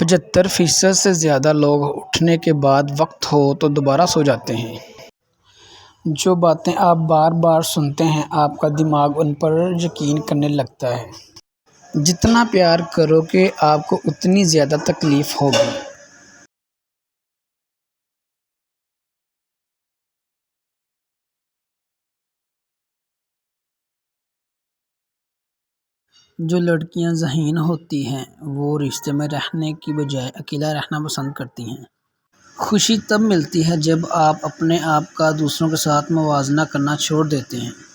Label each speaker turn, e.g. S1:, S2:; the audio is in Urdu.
S1: 75% سے زیادہ لوگ اٹھنے کے بعد وقت ہو تو دوبارہ سو جاتے ہیں۔ جو باتیں آپ بار بار سنتے ہیں آپ کا دماغ ان پر یقین کرنے لگتا ہے۔ جتنا پیار کرو گے آپ کو اتنی زیادہ تکلیف ہوگی۔ جو لڑکیاں ذہین ہوتی ہیں وہ رشتے میں رہنے کی بجائے اکیلا رہنا پسند کرتی ہیں۔ خوشی تب ملتی ہے جب آپ اپنے آپ کا دوسروں کے ساتھ موازنہ کرنا چھوڑ دیتے ہیں۔